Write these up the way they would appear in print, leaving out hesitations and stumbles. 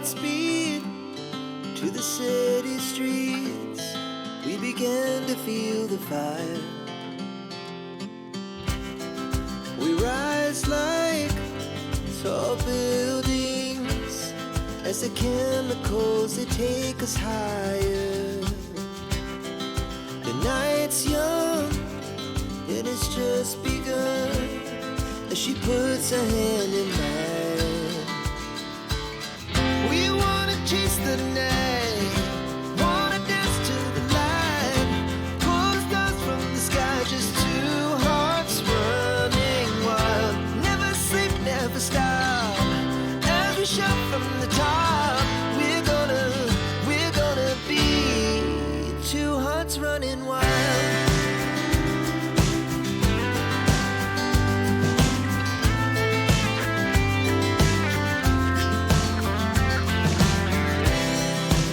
Godspeed to the city streets. We began to feel the fire. We rise like tall buildings as the chemicals, they take us higher. The night's young and it's just begun as she puts her hand in mine. We wanna chase the night, wanna dance to the light, pull the stars from the sky, just two hearts running wild. Never sleep, never stop, as we shout from the top. We're gonna be two hearts running wild.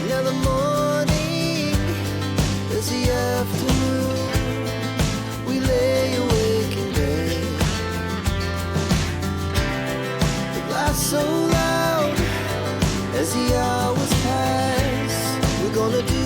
Now the morning is the afternoon. We lay awake in bed. The laughs so loud as the hours pass. We're gonna do